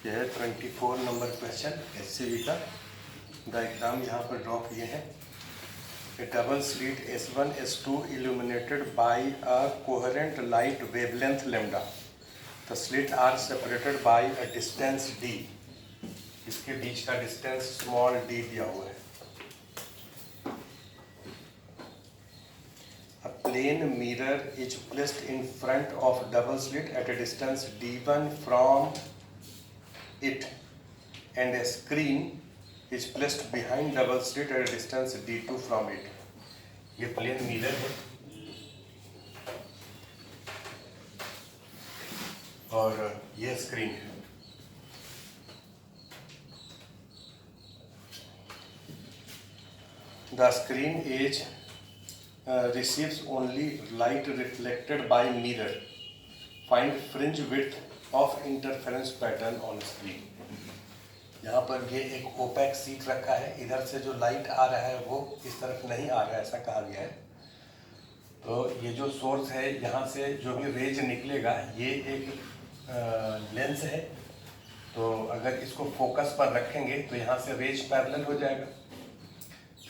यह है 24 number question SCB का। डायग्राम यहाँ पर ड्रॉ किए हैं। A double slit S1 S2 illuminated by a coherent light wavelength lambda. The slits are separated by a distance d. इसके बीच का डिस्टेंस स्मॉल d दिया हुआ है। A plane mirror is placed in front of double slit at a distance d1 from it, and a screen is placed behind double slit at a distance d2 from it. ये plane mirror है और ये screen है। The screen is receives only light reflected by mirror. Find fringe width of interference pattern on screen. यहाँ पर ये एक OPEC seat रखा है। इधर से जो लाइट आ रहा है वो इस तरफ नहीं आ रहा है, ऐसा कहा गया है। तो ये जो सोर्स है, यहाँ से जो भी रेज निकलेगा, ये एक लेंस है। तो अगर इसको फोकस पर रखेंगे तो यहाँ से रेज पैरेलल हो जाएगा।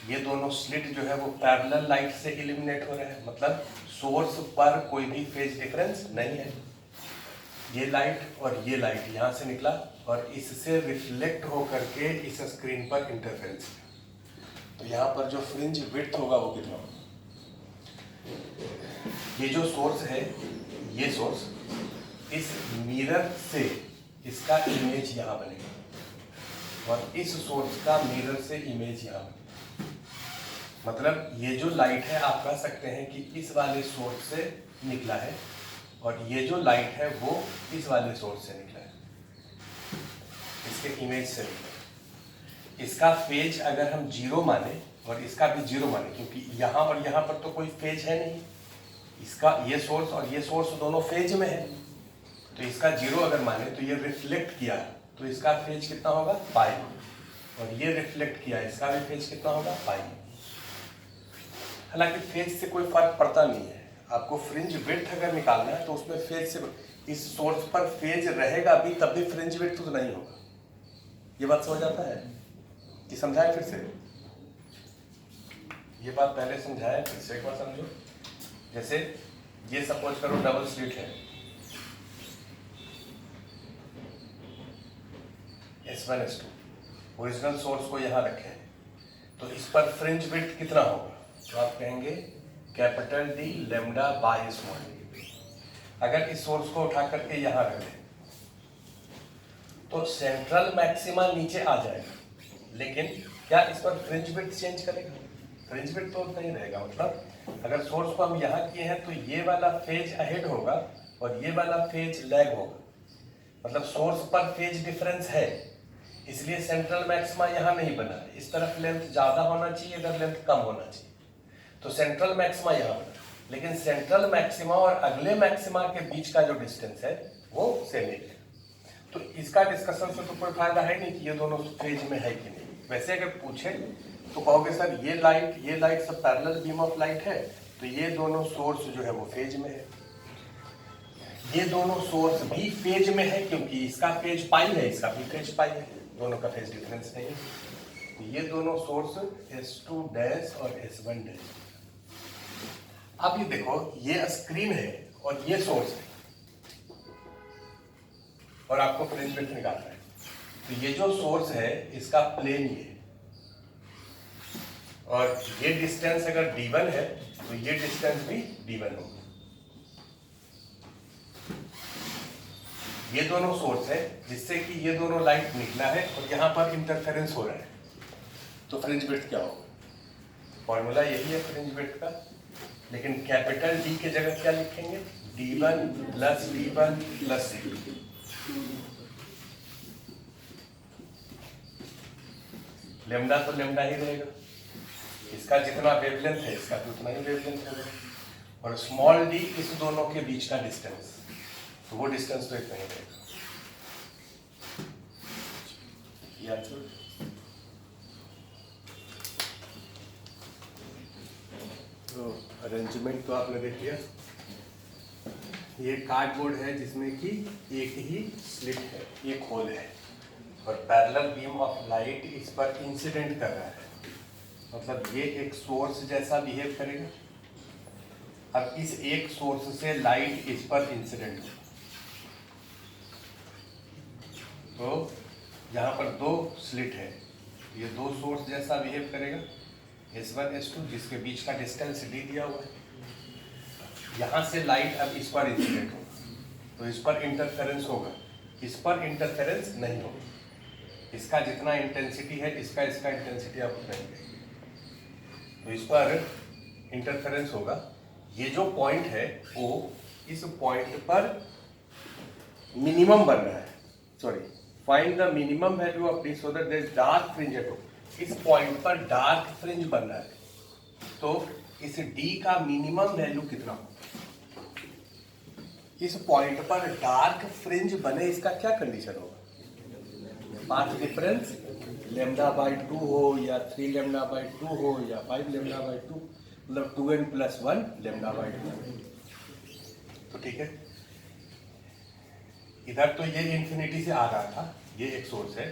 ये दोनों स्लिट जो है वो पैरेलल लाइट से इल्यूमिनेट हो रहे हैं, मतलब सोर्स पर कोई भी फेज डिफरेंस नहीं है। ये लाइट और ये लाइट यहाँ से निकला और इससे रिफ्लेक्ट हो करके इस स्क्रीन पर इंटरफेरेंस किया। तो यहाँ पर जो फ्रिंज विड्थ होगा वो कितना होगा? ये जो सोर्स है, ये सोर्स, इस मिरर से इसका इमेज यहाँ बनेगा और इस सोर्स का मिरर से इमेज यहाँ बनेगा। मतलब ये जो लाइट है, आप कह सकते हैं कि इस वाले सोर्स से निकला है और ये जो लाइट है वो इस वाले सोर्स से निकला है, इसके इमेज से निकला है। इसका फेज अगर हम जीरो माने और इसका भी जीरो माने, क्योंकि यहाँ और यहाँ पर तो कोई फेज है नहीं, इसका ये सोर्स और ये सोर्स दोनों फेज में है, तो इसका जीरो अगर माने तो ये रिफ्लेक्ट किया तो इसका फेज कितना होगा? पाई। और ये रिफ्लेक्ट किया, इसका भी फेज कितना होगा? पाई। हालांकि फेज से कोई फर्क पड़ता नहीं है। आपको फ्रिंज विड्थ अगर निकालना है तो उसमें फेज से, इस सोर्स पर फेज रहेगा भी तब भी फ्रिंज विड्थ तो नहीं होगा। ये बात समझ आता है कि समझाएं फिर से? ये बात पहले समझाएं, फिर से एक बार समझो। जैसे ये सपोज करो डबल स्लिट है, S1 S2। ओरिजिनल सोर्स को यहाँ रखें तो इस पर फ्रिंज विड्थ कितना होगा? तो आप कहेंगे capital D lambda by small d। अगर इस सोर्स को उठा करके यहाँ रख दें तो सेंट्रल मैक्सिमा नीचे आ जाएगा, लेकिन क्या इस पर फ्रिंज विड्थ चेंज करेगा? फ्रिंज विड्थ तो नहीं रहेगा। मतलब अगर सोर्स को हम यहाँ किए हैं तो ये वाला फेज अहेड होगा और ये वाला फेज लैग होगा। मतलब सोर्स पर फेज डिफरेंस है, इसलिए सेंट्रल मैक्सिमा यहाँ नहीं बना है। इस तरफ लेंथ ज्यादा होना चाहिए, इधर लेंथ कम होना चाहिए, तो सेंट्रल मैक्सिमा यहाँ बना। लेकिन सेंट्रल मैक्सिमा और अगले मैक्सिमा के बीच का जो डिस्टेंस है वो सेम ही है। तो इसका डिस्कशन से तो कोई फायदा है नहीं कि ये दोनों फेज में है कि नहीं। वैसे अगर पूछे तो कहोगे सर ये लाइट सब पैरेलल बीम ऑफ लाइट है, तो ये दोनों सोर्स जो है वो फेज में है। ये दोनों सोर्स भी फेज में है क्योंकि इसका फेज पाई है, इसका भी फेज पाई है, दोनों का फेज डिफरेंस नहीं है। ये दोनों सोर्स S2 डैश और S1 डैश। अब ये देखो, ये स्क्रीन है और ये सोर्स है और आपको फ्रिंज विड्थ निकालना है। तो ये जो सोर्स है इसका प्लेन ये है और ये डिस्टेंस अगर D1 है तो ये डिस्टेंस भी D1 होगा। ये दोनों सोर्स है जिससे कि ये दोनों लाइट निकला है और यहाँ पर इंटरफेरेंस हो रहा है, तो फ्रिंज विड्थ क्या होगा? फॉर्मूला यही है फ्रिंज विड्थ का, लेकिन कैपिटल D के जगह क्या लिखेंगे? D1 plus D1 plus C। Lambda तो लेम्डा ही रहेगा, इसका जितना वेवलेंथ है इसका तो उतना ही वेवलेंथ होगा, और स्मॉल d इस दोनों के बीच का डिस्टेंस, तो वो डिस्टेंस तो इतना ही रहेगा। ये आंसर। तो अरेंजमेंट तो आपने देख लिया। ये कार्डबोर्ड है जिसमें कि एक ही स्लिट है, एक होल है और पैरेलल बीम ऑफ लाइट इस पर इंसिडेंट कर रहा है, मतलब ये एक सोर्स जैसा बिहेव करेगा। अब इस एक सोर्स से लाइट इस पर इंसिडेंट हो, तो यहाँ पर दो स्लिट है, ये दो सोर्स जैसा बिहेव करेगा, S1 S2 जिसके बीच का डिस्टेंस d दिया हुआ है। यहाँ से लाइट अब इस पर इंसिडेंट होगा, तो इस पर इंटरफेरेंस होगा, इस पर इंटरफेरेंस नहीं होगा। इसका जितना इंटेंसिटी है इसका इंटेंसिटी आप उतना ही, तो इस पर इंटरफेरेंस होगा। ये जो पॉइंट है O, इस पॉइंट पर मिनिमम बन रहा है, sorry, find the minimum value of D so that there is dark fringe at O। इस पॉइंट पर डार्क फ्रिंज बन रहा है, तो इस D का मिनिमम वैल्यू कितना हो? इस पॉइंट पर डार्क फ्रिंज बने, इसका क्या कंडीशन होगा? पाथ डिफरेंस λ/2 हो या 3 λ/2 हो या 5 λ/2, मतलब 2n+1 λ/2। तो ठीक है, इधर तो ये इंफिनिटी से आ रहा था, ये एक सोर्स है।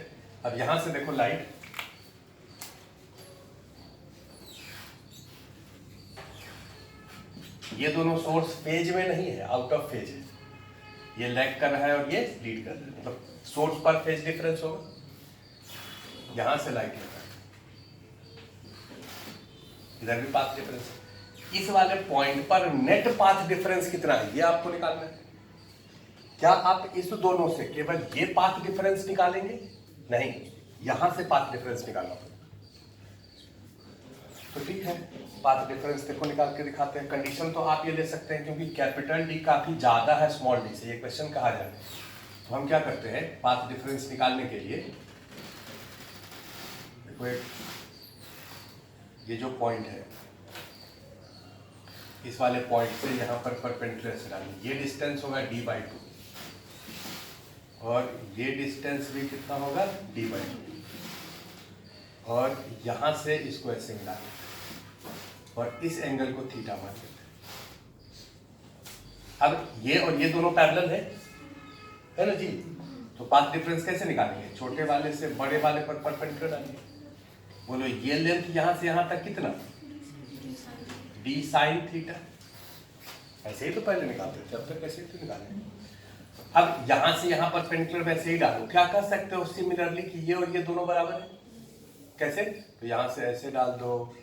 अब यहां से देखो लाइट, ये दोनों सोर्स फेज में नहीं है, आउट ऑफ फेज है। ये लैग कर रहा है और ये लीड कर रहा है, मतलब सोर्स पर फेज डिफरेंस होगा। यहां से लाइट लेता है, इधर भी पाथ डिफरेंस है। इस वाले पॉइंट पर नेट पाथ डिफरेंस कितना है ये आपको निकालना है। क्या आप इस दोनों से केवल ये पाथ डिफरेंस निकालेंगे? नहीं, यहां से पाथ डिफरेंस निकालना पड़ेगा। तो ठीक है, पाथ डिफरेंस देखो निकाल के दिखाते हैं। कंडीशन तो आप ये ले सकते हैं क्योंकि कैपिटल D काफी ज्यादा है स्मॉल d से, ये क्वेश्चन कहा जाए, तो हम क्या करते हैं पाथ डिफरेंस निकालने के लिए, देखो ये जो पॉइंट है, इस वाले पॉइंट से यहां पर परपेंडिकुलर से डालेंगे, ये डिस्टेंस होगा d/2 और ये डिस्टेंस भी कितना होगा d/2, और यहां से इसको ऐसे मिलाएंगे और इस एंगल को थीटा मान लेते हैं। अब ये और ये दोनों पैरेलल है ना जी, तो पाथ डिफरेंस कैसे निकालेंगे? छोटे वाले से बड़े वाले पर परपेंडिकुलर डालेंगे। बोलो ये लेंथ यहां से यहां तक कितना? d sin theta. ऐसे ही तो पहले निकालते थे, अब तक कैसे तो निकालेंगे। अब यहां से यहां परपेंडिकुलर वैसे ही डालो। क्या कर सकते हो सिमिलरली कि ये और ये दोनों बराबर है? कैसे? तो यहां से ऐसे डाल दो,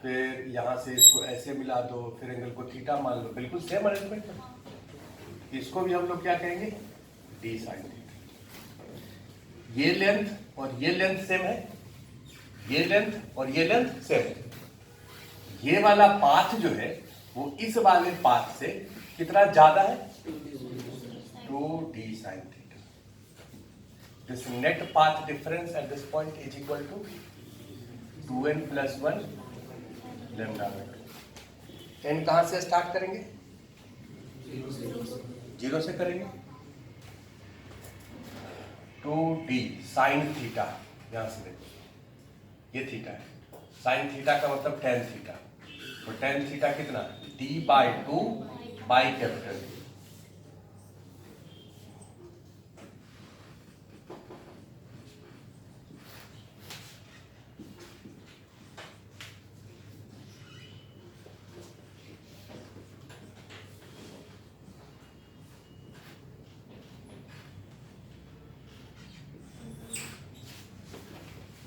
फिर यहां से इसको ऐसे मिला दो, फिर एंगल को थीटा मान लो, बिल्कुल सेम अरेंजमेंट है। इसको भी हम लोग क्या कहेंगे? d sin theta. ये लेंथ और ये लेंथ सेम है, ये लेंथ और ये लेंथ सेम है। ये वाला पाथ जो है वो इस वाले पाथ से कितना ज्यादा है? 2d sin theta. This net path difference at this point is equal to 2n+1 λ/2। n कहां से स्टार्ट करेंगे? 0 से करेंगे। 2d sin थीटा, यहां से देखो ये थीटा है, sin थीटा का मतलब tan थीटा, तो tan थीटा कितना? d/2 by capital D।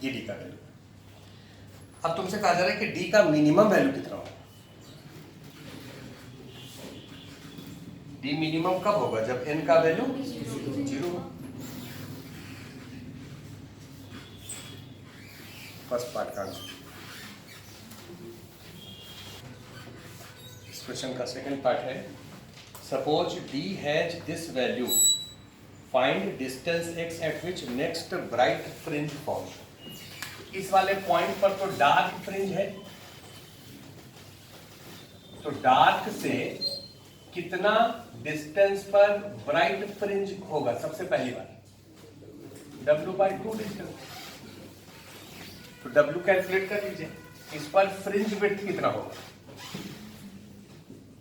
ये d का वैल्यू। अब तुमसे कहा जा रहा है कि d का मिनिमम वैल्यू कितना होगा। d मिनिमम कब होगा? जब n का वैल्यू 0 हो। फर्स्ट पार्ट का आंसर। इस क्वेश्चन का सेकंड पार्ट है, suppose d has this value, find distance x eight which next bright fringe form. इस वाले पॉइंट पर तो डार्क फ्रिंज है, तो डार्क से कितना डिस्टेंस पर ब्राइट फ्रिंज होगा? सबसे पहली बात w/2 डिस्टेंस, तो w कैलकुलेट कर लीजिए। इस पर फ्रिंज विड्थ कितना होगा?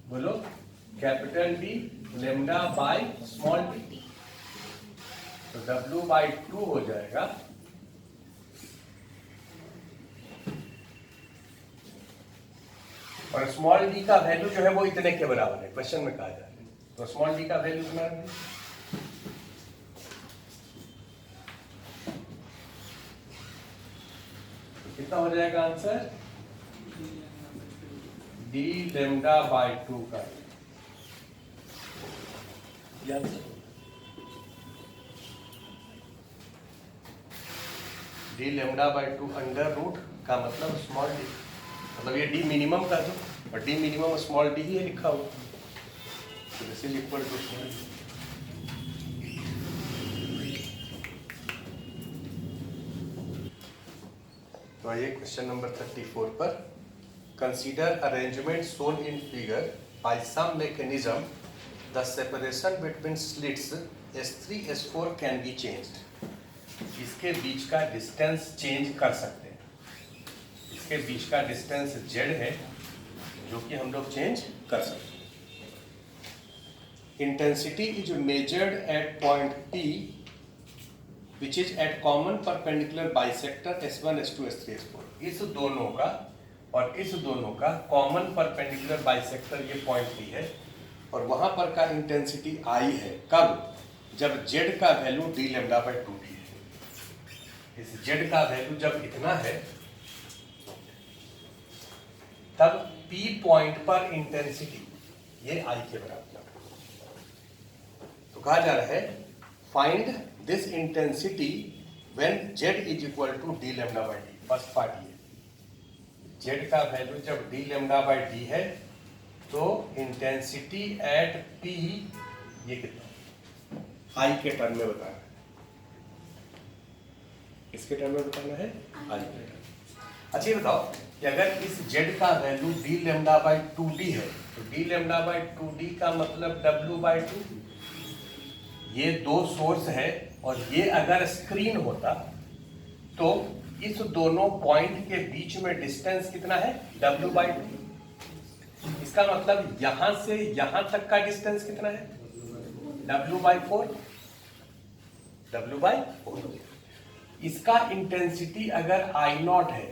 बोलो capital D lambda by small d, तो W/2 हो जाएगा और स्मॉल डी का वैल्यू जो है वो इतने के बराबर है, क्वेश्चन में कहा जा रहा है। तो स्मॉल डी का वैल्यू कितना है? तो कितना हो जाएगा आंसर? डी लेमडा बाई 2 का d lambda by 2 under root का मतलब स्मॉल डी, मतलब ये डी मिनिमम का जो, और डी मिनिमम स्मॉल डी ही है लिखा हुआ, तो this is equal to small d. तो आइए क्वेश्चन नंबर 34 पर, consider arrangement shown in figure by some mechanism the separation between slits S3 S4 can be changed. इसके बीच का डिस्टेंस चेंज कर सकते हैं, इसके बीच का डिस्टेंस Z है जो कि हम लोग चेंज कर सकते हैं। Intensity is measured at point P which is at common perpendicular bisector S1 S2 S3 S4। इस दोनों का और इस दोनों का कॉमन परपेंडिकुलर बाइसेक्टर ये पॉइंट P है और वहां पर का इंटेंसिटी I है। कब? जब Z का value d lambda by 2D है। इस Z का वैल्यू जब इतना है तब P पॉइंट पर इंटेंसिटी ये I के बराबर है। तो कहा जा रहा है find this intensity when Z is equal to d lambda by d। First part ये Z का वैल्यू जब d लेमडा बाई d है तो इंटेंसिटी एट P ये कितना I के टर्म में बताना है, इसके टर्म में बताना है I के टर्म। अच्छा ये बताओ कि अगर इस Z का value d lambda by 2D है तो d लेमडा बाई 2D का मतलब W/2। ये दो सोर्स है और ये अगर स्क्रीन होता तो इस दोनों पॉइंट के बीच में डिस्टेंस कितना है? W/2। इसका मतलब यहां से यहां तक का डिस्टेंस कितना है? W/4। W/4। इसका इंटेंसिटी अगर I0 है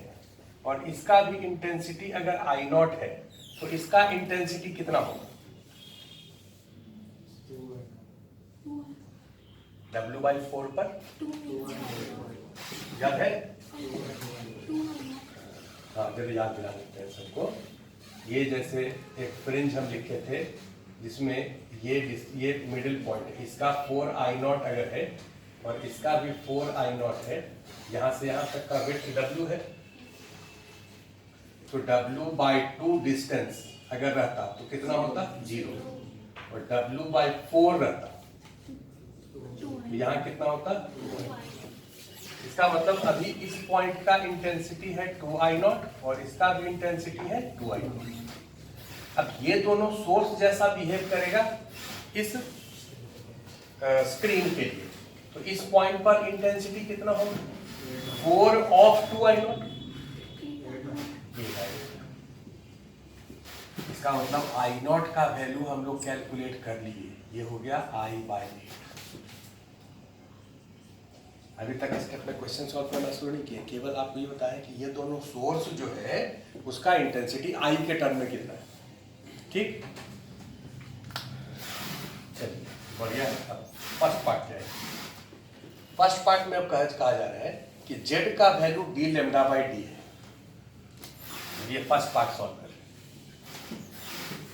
और इसका भी इंटेंसिटी अगर I0 है तो इसका इंटेंसिटी कितना होगा? W/4 पर याद है? हाँ जब याद दिला देते हैं सबको। ये जैसे एक फ्रिंज हम लिखे थे जिसमें ये मिडिल पॉइंट है, इसका 4I0 अगर है और इसका भी 4I0 है, यहाँ से यहाँ तक का विड्थ W है, तो W/2 डिस्टेंस अगर रहता तो कितना होता? 0। और W/4 रहता तो यहाँ कितना होता? इसका मतलब अभी इस पॉइंट का इंटेंसिटी है 2I0 और इसका भी इंटेंसिटी है 2I0। अब ये दोनों सोर्स जैसा बिहेव करेगा इस स्क्रीन के लिए, तो इस पॉइंट पर इंटेंसिटी कितना होगा? 4 ऑफ 2I0। इसका मतलब I0 का वैल्यू हम लोग कैलकुलेट कर लिए, ये हो गया I/8। अभी तक स्टेप में क्वेश्चन सॉल्व करना शुरू नहीं किया, केवल आपको ये बताया कि ये दोनों सोर्स जो है उसका इंटेंसिटी I के टर्म में कितना है। ठीक, चलिए बढ़िया है। अब फर्स्ट पार्ट क्या है? फर्स्ट पार्ट में अब कहा जा रहा है कि Z का value d lambda by d है। ये फर्स्ट पार्ट सॉल्व कर,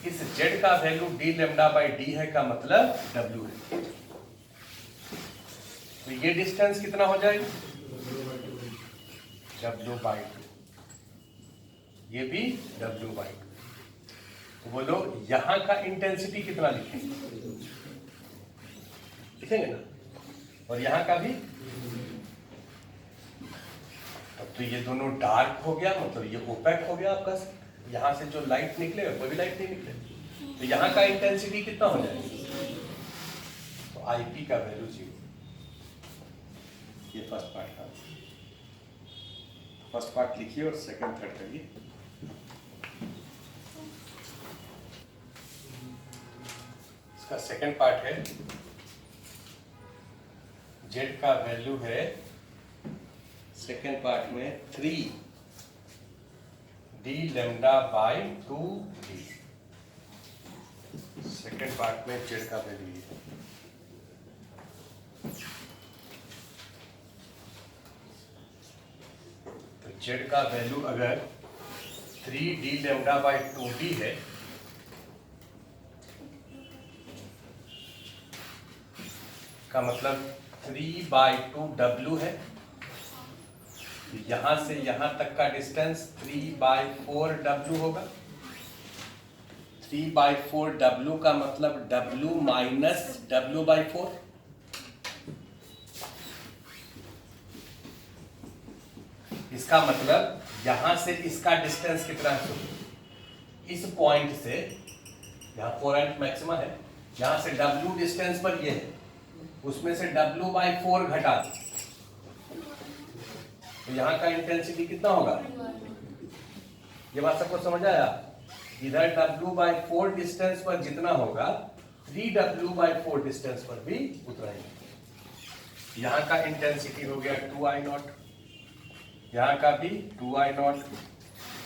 इस Z का value d lambda by d है का मतलब W है, तो ये डिस्टेंस कितना हो जाएगा? W/2। ये भी W/2। तो बोलो यहां का इंटेंसिटी कितना लिखेंगे? लिखेंगे ना? और यहां का भी। अब तो ये दोनों डार्क हो गया, मतलब ये ओपेक हो गया आपका। यहां से जो लाइट निकलेगा कोई भी लाइट नहीं निकलेगा, तो यहां का इंटेंसिटी कितना हो जाएगा? तो IP का वैल्यू 0। ये फर्स्ट पार्ट था। फर्स्ट पार्ट लिखिए और सेकंड थर्ड करिए। इसका सेकंड पार्ट है, z का वैल्यू है सेकंड पार्ट में 3d lambda by 2d। Second part में z का वैल्यू है। तो z का वैल्यू अगर 3d लैम्डा बाई 2d है का मतलब 3/2w है। यहां से यहां तक का डिस्टेंस 3/4w होगा। 3/4w का मतलब w माइनस w/4। इसका मतलब यहां से इसका डिस्टेंस कितना है? इस पॉइंट से यहां 4 मैक्सिमा है, यहां से w डिस्टेंस पर ये है, उसमें से w/4 घटा दो तो यहाँ का इंटेंसिटी कितना होगा? ये बात सबको समझ आया? इधर w/4 डिस्टेंस पर जितना होगा 3w/4 डिस्टेंस पर भी उतना ही। यहाँ का इंटेंसिटी हो गया 2I0, यहाँ का भी 2I0,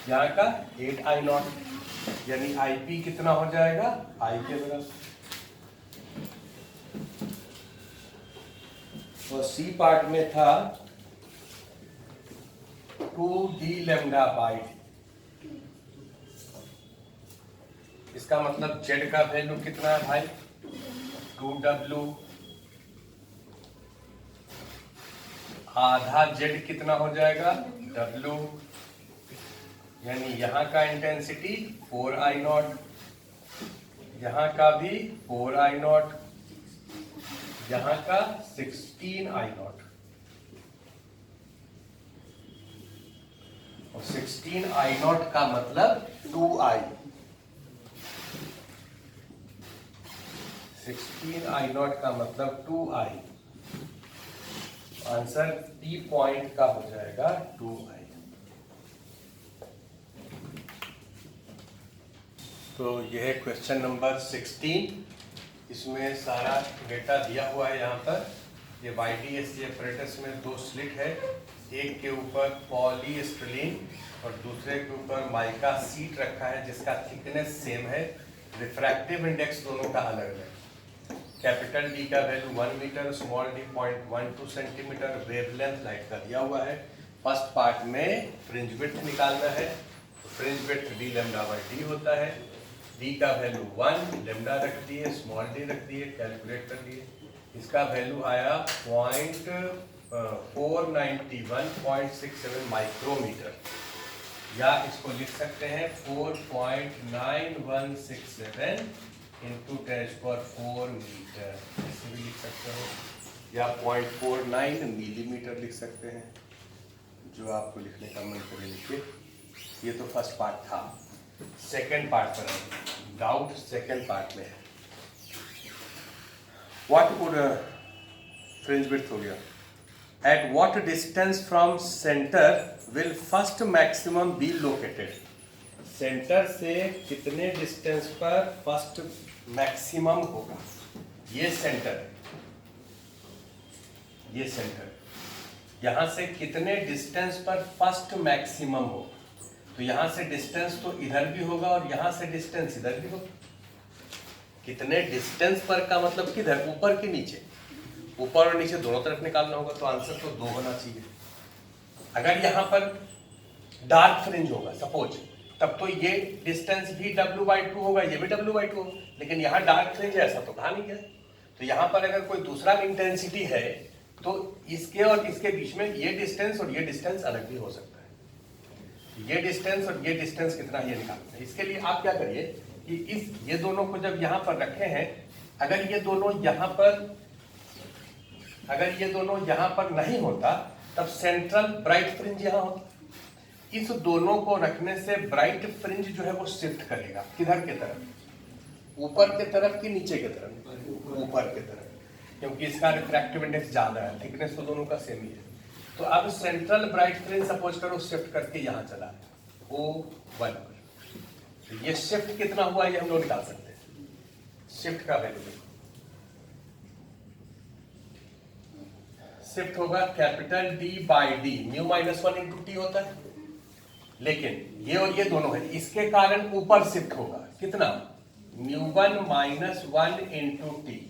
यहाँ का 8I0, यानी IP कितना हो जाएगा? I के बराबर। और सी पार्ट में था 2d लैम्डा बाई d। इसका मतलब z का वैल्यू कितना है भाई? 2w आधा z कितना हो जाएगा? w, यानी यहाँ का इंटेंसिटी 4I0, यहाँ का भी 4I0, यहाँ का 16I0 और 16I0 का मतलब 2I। 16I0 का मतलब 2I। आंसर P पॉइंट का हो जाएगा 2I। तो यह है क्वेश्चन नंबर 16। इसमें सारा डेटा दिया हुआ है। यहाँ पर ये YDSC apparatus में 2 स्लिट है, एक के ऊपर पॉलीस्टिरीन और दूसरे के ऊपर माइका सीट रखा है जिसका थिकनेस सेम है। रिफ्रैक्टिव इंडेक्स दोनों का अलग है। कैपिटल D का value 1 metre, small d 0.12 centimetre, wavelength light का दिया हुआ है। फर्स्ट पार्ट में फ्रिंज विड्थ निकालना है। तो fringe width d lambda by d होता है। d का वैल्यू 1, लैम्डा रख दिए, स्मॉल d रख दिए, कैलकुलेट कर लिए। इसका वैल्यू आया 491.67 माइक्रोमीटर, या इसको लिख सकते हैं 4.9167 इंटू 10⁴ मीटर, ऐसे भी लिख सकते हो, या 0.49 मिलीमीटर लिख सकते हैं। जो आपको लिखने का मन करे लिखिए। ये तो फर्स्ट पार्ट था। सेकेंड पार्ट पर डाउट सेकेंड पार्ट में है। व्हाट वुड फ्रिंज विड्थ हो गया? At what distance from centre will first maximum be located? Centre से कितने डिस्टेंस पर फर्स्ट मैक्सिमम होगा? ये सेंटर है, ये सेंटर। यहां से कितने डिस्टेंस पर फर्स्ट मैक्सिमम हो? तो यहां से डिस्टेंस तो इधर भी होगा और यहां से डिस्टेंस इधर भी होगा। कितने डिस्टेंस पर का मतलब किधर? ऊपर के नीचे? ऊपर और नीचे दोनों तरफ निकालना होगा, तो आंसर तो 2 होना चाहिए। अगर यहाँ पर डार्क फ्रिंज होगा सपोज, तब तो ये डिस्टेंस भी w/2 होगा, ये भी w/2 होगा। लेकिन यहाँ डार्क फ्रिंज है, ऐसा तो कहा नहीं गया। तो यहाँ पर अगर कोई दूसरा इंटेंसिटी है तो इसके और इसके बीच में ये डिस्टेंस और ये डिस्टेंस अलग भी हो सकता है। ये डिस्टेंस और ये डिस्टेंस कितना, ये निकालना है। इसके लिए आप क्या करिए कि ये दोनों को जब यहाँ पर रखे हैं, अगर ये दोनों यहाँ पर नहीं होता तब सेंट्रल ब्राइट फ्रिंज यहाँ होता। इस दोनों को रखने से ब्राइट फ्रिंज जो है वो शिफ्ट करेगा किधर के तरफ? ऊपर के तरफ कि नीचे के तरफ? ऊपर के तरफ, क्योंकि इसका रिफ्रैक्टिव इंडेक्स ज्यादा है, थिकनेस तो दोनों का सेम ही है। तो अब सेंट्रल ब्राइट फ्रिंज सपोज करो शिफ्ट करके यहाँ चला O1 पर, तो ये शिफ्ट कितना हुआ ये हम लोग निकाल सकते हैं। शिफ्ट का वैल्यू देखो, शिफ्ट होगा capital D by D, mu minus 1 into T होता है, लेकिन ये और ये दोनों है, इसके कारण ऊपर शिफ्ट होगा कितना, म्यू 1 माइनस 1 इंटू टी।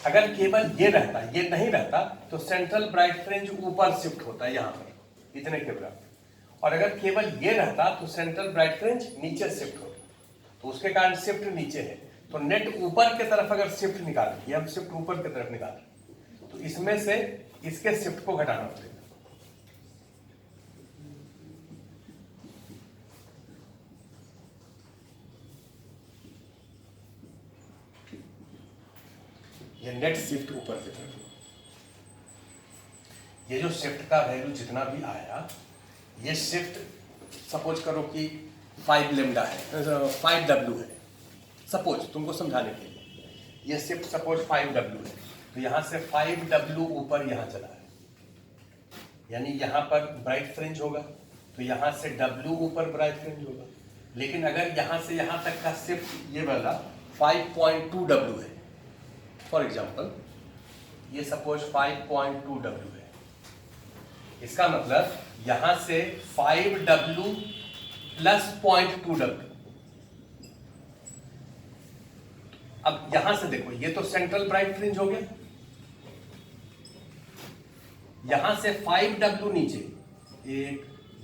अगर केवल ये रहता, ये नहीं रहता, तो सेंट्रल ब्राइट फ्रिंज ऊपर शिफ्ट होता है यहां पर इतने के बराबर, और अगर केवल ये रहता तो सेंट्रल ब्राइट फ्रिंज नीचे शिफ्ट होता, तो उसके कारण शिफ्ट नीचे है, तो नेट ऊपर की तरफ अगर शिफ्ट निकालें, ये हम शिफ्ट ऊपर की तरफ निकाल रहे, तो इसमें से इसके शिफ्ट को घटाना पड़ेगा। ये नेट शिफ्ट ऊपर की तरफ, ये जो शिफ्ट का वैल्यू जितना भी आया, ये शिफ्ट सपोज करो कि 5 लेमडा है, 5W है, सपोज तुमको समझाने के लिए, ये शिफ्ट सपोज 5W है, तो यहां से 5W ऊपर यहां चला है, यानी यहां पर ब्राइट फ्रिंज होगा, तो यहां से W ऊपर ब्राइट फ्रिंज होगा, लेकिन अगर यहां से यहां तक का शिफ्ट ये वाला 5.2W है, फॉर एग्जाम्पल ये सपोज 5.2W है, इसका मतलब यहां से 5W प्लस 0.2W। अब यहां से देखो, ये तो सेंट्रल ब्राइट फ्रिंज हो गया, यहां से 5W नीचे, 1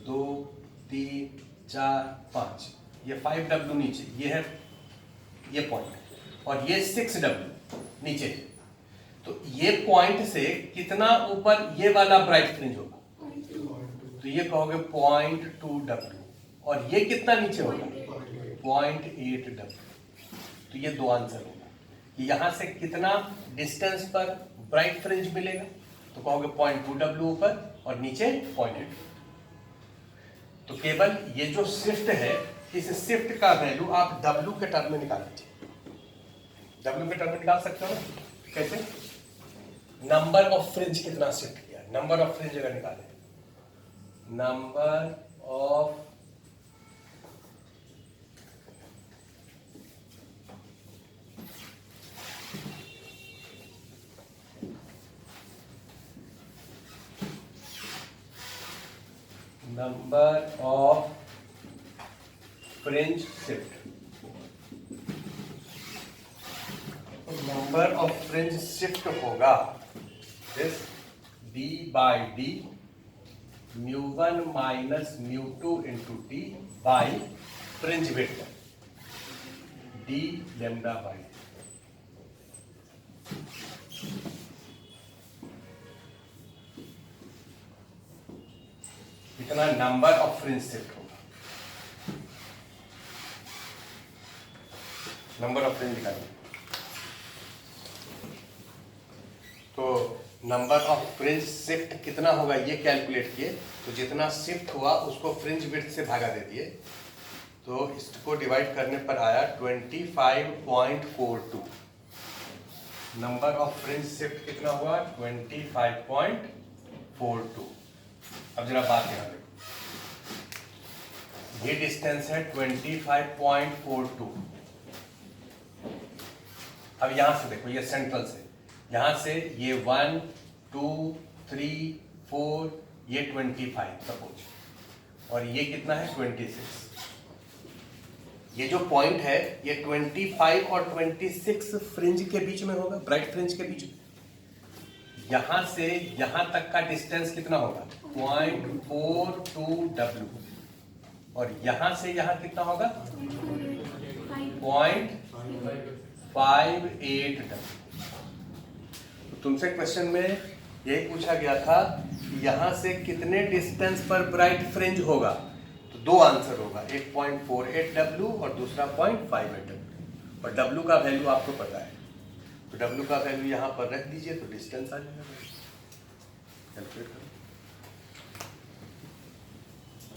2 3 4 5, ये 5W नीचे, ये है ये पॉइंट, और ये 6W नीचे, तो ये पॉइंट से कितना ऊपर ये वाला ब्राइट फ्रिंज होगा, तो ये कहोगे 0.2W, और ये कितना नीचे होगा 0.8W। तो ये दो आंसर होगा कि यहां से कितना डिस्टेंस पर ब्राइट फ्रिंज मिलेगा, तो कहोगे 0.2W ऊपर और नीचे 0.8। तो केवल ये जो शिफ्ट है, इस शिफ्ट का वैल्यू आप W के टर्म में निकाल लीजिए। W के टर्म में निकाल सकते हो ना, कैसे, नंबर ऑफ फ्रिंज कितना शिफ्ट किया, नंबर ऑफ फ्रिंज अगर निकाले, number of fringe shift, number of fringe shift होगा this d by D, mu 1 minus mu 2 into T by fringe width d lambda by, इतना नंबर ऑफ फ्रिंज शिफ्ट होगा। Number of fringe निकालिए, तो number of fringe shift कितना होगा ये calculate किए, तो जितना शिफ्ट हुआ उसको फ्रिंज विड्थ से भागा दे दिए, तो इसको डिवाइड करने पर आया 25.42। नंबर ऑफ फ्रिंज शिफ्ट कितना हुआ 25.42। अब जरा बात ध्यान देखो, ये डिस्टेंस है 25.42। अब यहां से देखो, ये सेंट्रल से, यहां से ये 1 2 3 4, ये 25 सपोज, और ये कितना है 26। ये जो पॉइंट है ये 25 और 26 फ्रिंज के बीच में होगा, ब्राइट फ्रिंज के बीच में। यहां से यहां तक का डिस्टेंस कितना होगा 0.42W, और यहां से यहां कितना होगा 0.58W। तुमसे क्वेश्चन में यही पूछा गया था कि यहां से कितने डिस्टेंस पर ब्राइट फ्रिंज होगा, तो दो आंसर होगा, एक 0.48W और दूसरा 0.58W, और W का वैल्यू आपको पता है, तो W का वैल्यू यहां पर रख दीजिए तो डिस्टेंस आ जाएगा, कैलकुलेट करो।